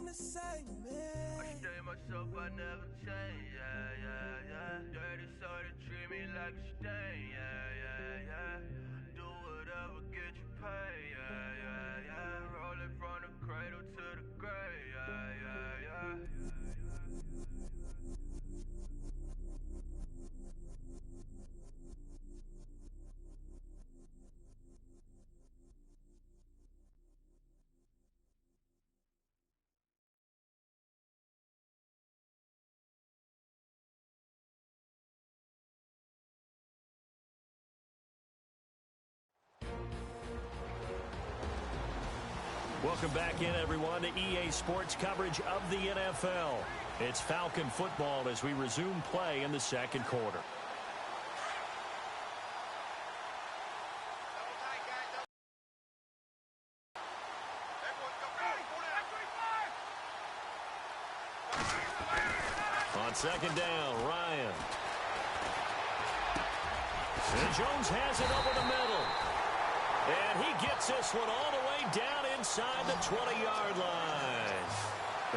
the same, man. I stay myself, I never change, yeah, yeah, yeah. Dirty soul to treat me like a stain, yeah, yeah, yeah. Do whatever, get you paid, yeah, yeah, yeah. Roll it from the cradle to the grave, yeah, yeah, yeah. Welcome back in, everyone, to EA Sports coverage of the NFL. It's Falcon football as we resume play in the second quarter. On second down, Ryan. And Jones has it over the middle. And he gets this one all the way down inside the 20-yard line.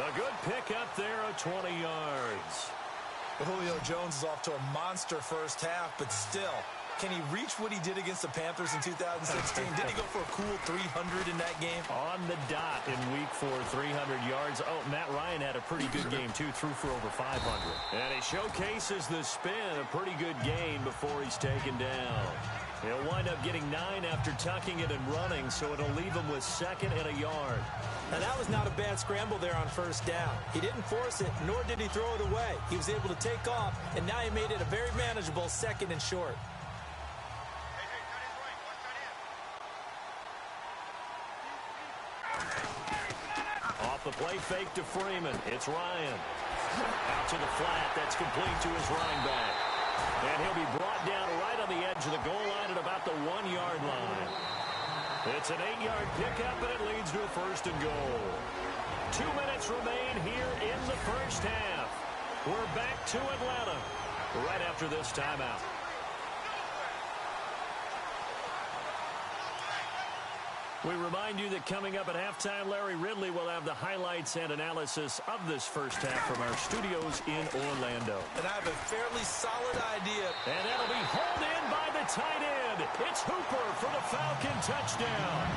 A good pickup there of 20 yards. Julio Jones is off to a monster first half, but still, can he reach what he did against the Panthers in 2016? Did he go for a cool 300 in that game? On the dot in week 4, 300 yards. Oh, Matt Ryan had a pretty good game, too, threw for over 500. And he showcases the spin, a pretty good gain before he's taken down. He'll wind up getting 9 after tucking it and running, so it'll leave him with 2nd and a yard. Now, that was not a bad scramble there on first down. He didn't force it, nor did he throw it away. He was able to take off, and now he made it a very manageable 2nd and short. Off the play fake to Freeman. It's Ryan. Out to the flat. That's complete to his running back. And he'll be brought down right on the edge of the goal line at about the 1-yard line. It's an 8-yard pickup, and it leads to a 1st and goal. 2 minutes remain here in the first half. We're back to Atlanta right after this timeout. We remind you that coming up at halftime, Larry Ridley will have the highlights and analysis of this first half from our studios in Orlando. And I have a fairly solid idea. And that'll be hauled in by the tight end. It's Hooper for the Falcon touchdown.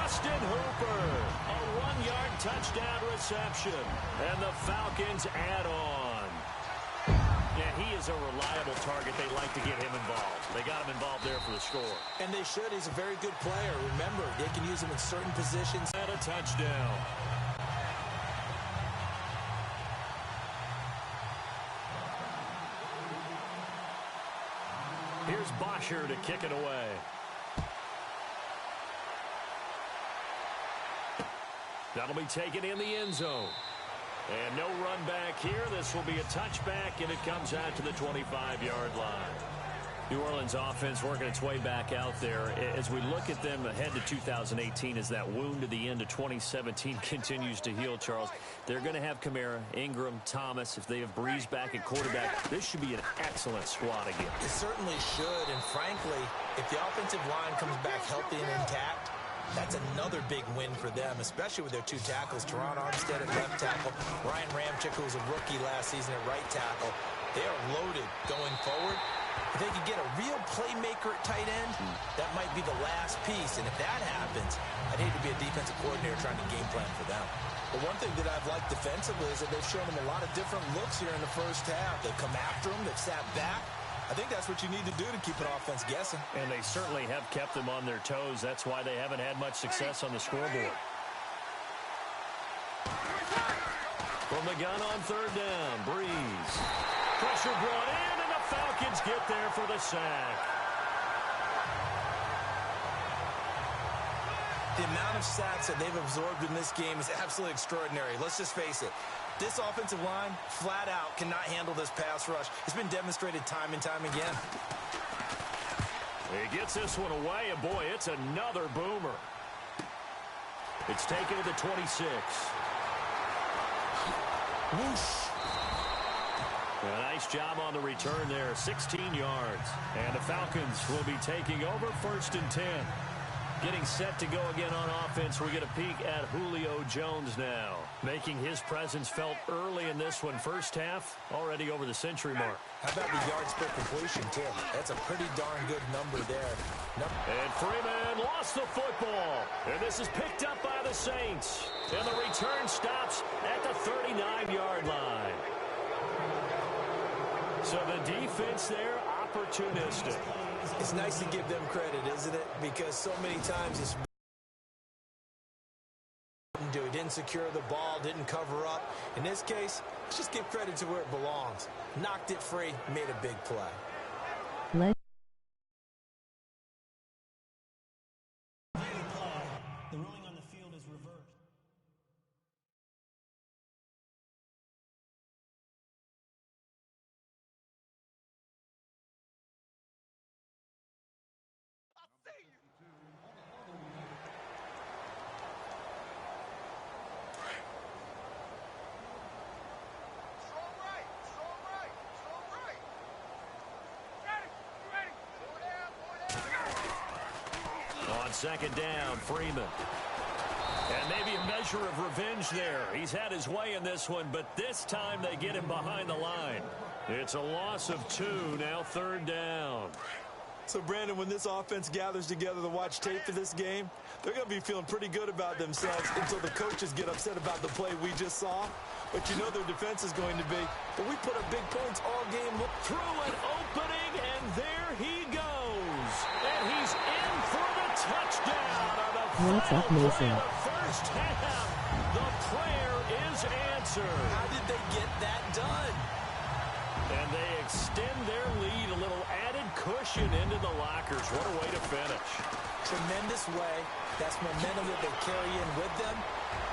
Austin Hooper, a 1-yard touchdown reception. And the Falcons add on. Yeah, he is a reliable target. They like to get him involved. They got him involved there for the score. And they should. He's a very good player. Remember, they can use him in certain positions. And a touchdown. Here's Bosher to kick it away. That'll be taken in the end zone. And no run back here. This will be a touchback, and it comes out to the 25-yard line. New Orleans offense working its way back out there. As we look at them ahead to 2018, as that wound at the end of 2017 continues to heal, Charles, they're going to have Kamara, Ingram, Thomas. If they have Breeze back at quarterback, this should be an excellent squad again. It certainly should, and frankly, if the offensive line comes back healthy and intact, that's another big win for them, especially with their 2 tackles, Teron Armstead at left tackle, Ryan Ramczyk, who was a rookie last season at right tackle. They are loaded going forward. If they could get a real playmaker at tight end, that might be the last piece. And if that happens, I'd hate to be a defensive coordinator trying to game plan for them. But one thing that I've liked defensively is that they've shown them a lot of different looks here in the first half. They've come after them. They've sat back. I think that's what you need to do to keep an offense guessing. And they certainly have kept them on their toes. That's why they haven't had much success on the scoreboard. From the gun on 3rd down, Breeze. Pressure brought in, and the Falcons get there for the sack. The amount of sacks that they've absorbed in this game is absolutely extraordinary. Let's just face it. This offensive line, flat out, cannot handle this pass rush. It's been demonstrated time and time again. He gets this one away, and boy, it's another boomer. It's taken to the 26. Whoosh. A nice job on the return there, 16 yards. And the Falcons will be taking over 1st and 10. Getting set to go again on offense. We get a peek at Julio Jones now, making his presence felt early in this one. First half, already over the century mark. How about the yards per completion, too? That's a pretty darn good number there. And Freeman lost the football. And this is picked up by the Saints. And the return stops at the 39-yard line. So the defense there, opportunistic. It's nice to give them credit, isn't it? Because so many times it's didn't secure the ball, didn't cover up. In this case, let's just give credit to where it belongs. Knocked it free, made a big play. The ruling on the field is reversed. On second down, Freeman. And maybe a measure of revenge there. He's had his way in this one, but this time they get him behind the line. It's a loss of 2, now third down. So, Brandon, when this offense gathers together to watch tape for this game, they're going to be feeling pretty good about themselves until the coaches get upset about the play we just saw. But you know their defense is going to be. But we put up big points all game. Through an opening, and there he goes. And he's in for the touchdown on the final play of the first half. The prayer is answered. How did they get that done? And they extend their lead, a little added cushion into the lockers. What a way to finish. Tremendous way. That's momentum that they carry in with them.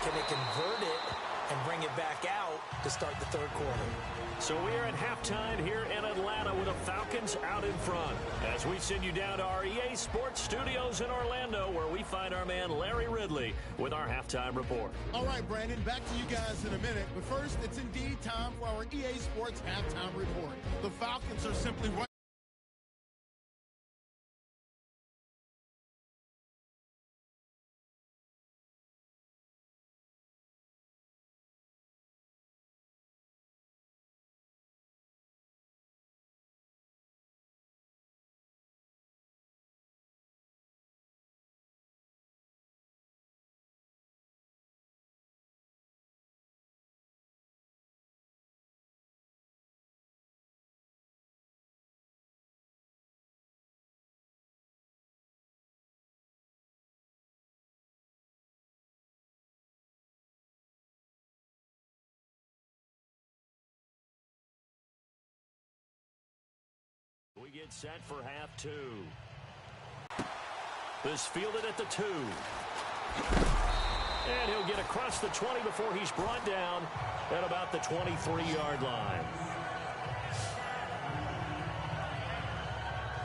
Can they convert it and bring it back out to start the third quarter? So we are at halftime here in Atlanta with the Falcons out in front. As we send you down to our EA Sports Studios in Orlando, where we find our man Larry Ridley with our halftime report. All right, Brandon, back to you guys in a minute. But first, it's indeed time for our EA Sports halftime report. The Falcons are simply right. We get set for half 2. This fielded at the 2. And he'll get across the 20 before he's brought down at about the 23-yard line.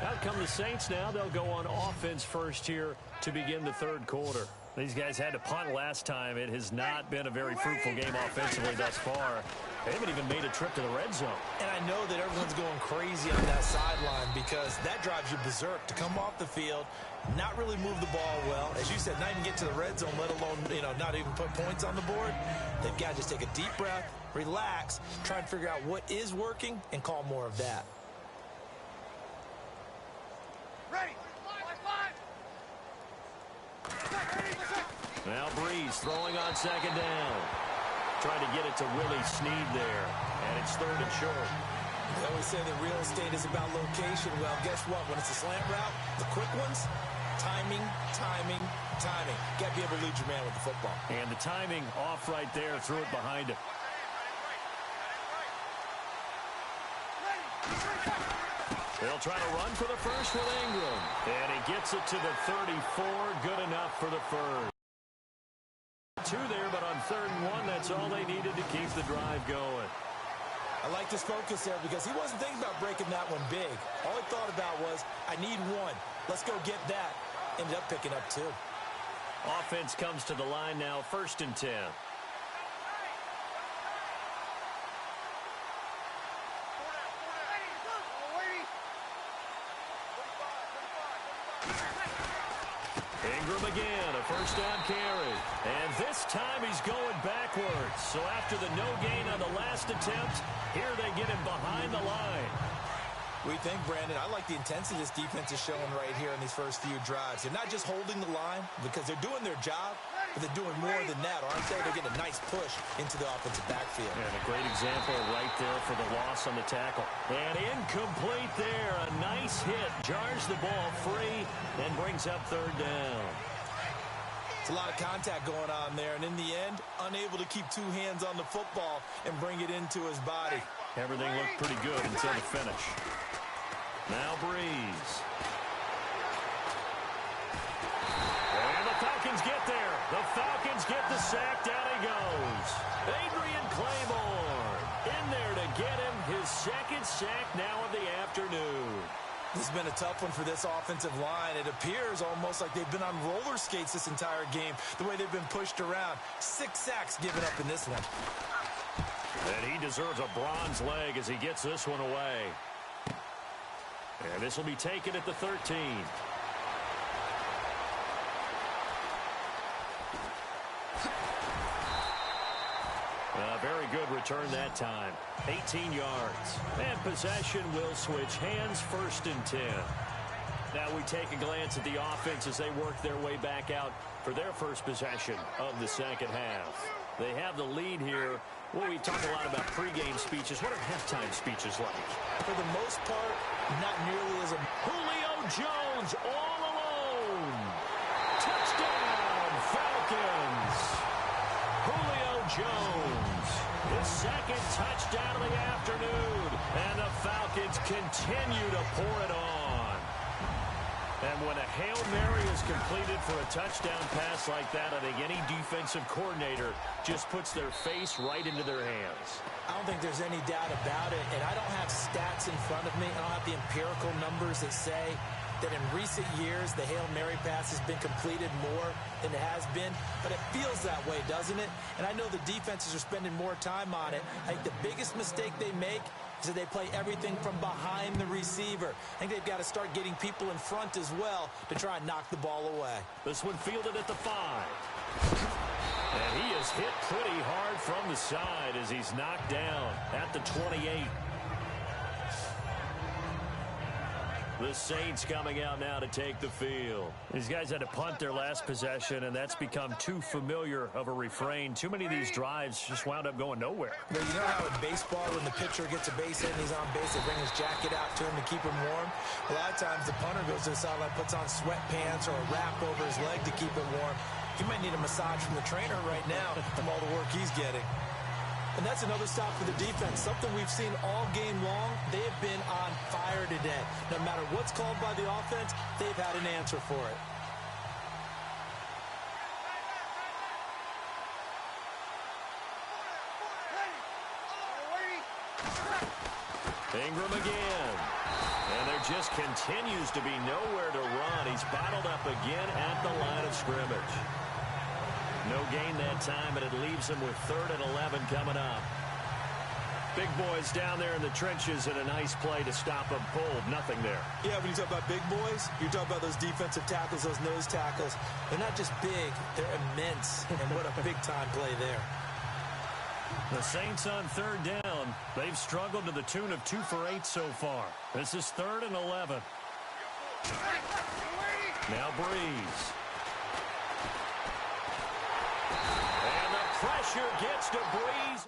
Out come the Saints now. They'll go on offense first here to begin the third quarter. These guys had to punt last time. It has not been a very fruitful game offensively thus far. They haven't even made a trip to the red zone. And I know that everyone's going crazy on that sideline because that drives you berserk to come off the field, not really move the ball well. As you said, not even get to the red zone, let alone, not even put points on the board. They've got to just take a deep breath, relax, try and figure out what is working and call more of that. Ready. Now Breeze throwing on second down. Trying to get it to Willie Snead there. And it's third and short. They always say that real estate is about location. Well, guess what? When it's a slant route, the quick ones, timing. Got to be able to lead your man with the football. And the timing off right there. Threw it behind him. They'll try to run for the first with Ingram. And he gets it to the 34. Good enough for the first. 2 there, but on 3rd and 1, that's all they needed to keep the drive going. I like this focus there because he wasn't thinking about breaking that one big. All he thought about was, I need 1. Let's go get that. Ended up picking up 2. Offense comes to the line now, 1st and 10. Ingram again, a first down carry. And this time he's going backwards. So after the no gain on the last attempt, here they get him behind the line. We think, Brandon, I like the intensity this defense is showing right here in these first few drives. They're not just holding the line because they're doing their job, but they're doing more than that, aren't they? They're getting a nice push into the offensive backfield. And a great example right there for the loss on the tackle. And incomplete there. A nice hit. Jars the ball free and brings up third down. It's a lot of contact going on there, and in the end, unable to keep two hands on the football and bring it into his body. Everything looked pretty good until the finish. Now Breeze. And the Falcons get there. The Falcons get the sack. Down he goes. Adrian Claiborne in there to get him his second sack now of the afternoon. This has been a tough one for this offensive line. It appears almost like they've been on roller skates this entire game, the way they've been pushed around. 6 sacks given up in this one. And he deserves a bronze leg as he gets this one away. And this will be taken at the 13. A very good return that time. 18 yards. And possession will switch hands, 1st and 10. Now we take a glance at the offense as they work their way back out for their first possession of the second half. They have the lead here. Well, we talk a lot about pregame speeches. What are halftime speeches like? For the most part, not nearly as a... Julio Jones all alone. Touchdown, Falcons. Julio Jones, his second touchdown of the afternoon. And the Falcons continue to pour it on. And when a Hail Mary is completed for a touchdown pass like that, I think any defensive coordinator just puts their face right into their hands. I don't think there's any doubt about it, and I don't have stats in front of me. I don't have the empirical numbers that say that in recent years the Hail Mary pass has been completed more than it has been, but it feels that way, doesn't it? And I know the defenses are spending more time on it. I think the biggest mistake they make is that they play everything from behind the receiver. I think they've got to start getting people in front as well to try and knock the ball away. This one fielded at the 5. And he is hit pretty hard from the side as he's knocked down at the 28. The Saints coming out now to take the field. These guys had to punt their last possession, and that's become too familiar of a refrain. Too many of these drives just wound up going nowhere. But you know how in baseball, when the pitcher gets a base hit and he's on base, they bring his jacket out to him to keep him warm? A lot of times the punter goes to the sideline, puts on sweatpants or a wrap over his leg to keep it warm. He might need a massage from the trainer right now from all the work he's getting. And that's another stop for the defense, something we've seen all game long. They have been on fire today. No matter what's called by the offense, they've had an answer for it. Ingram again. And there just continues to be nowhere to run. He's bottled up again at the line of scrimmage. No gain that time, and it leaves him with 3rd and 11 coming up. Big boys down there in the trenches, and a nice play to stop him cold. Nothing there. Yeah, when you talk about big boys, you're talking about those defensive tackles, those nose tackles. They're not just big, they're immense. And what a big-time play there. The Saints on 3rd down. They've struggled to the tune of 2 for 8 so far. This is 3rd and 11. Now Breeze. And the pressure gets to Breeze.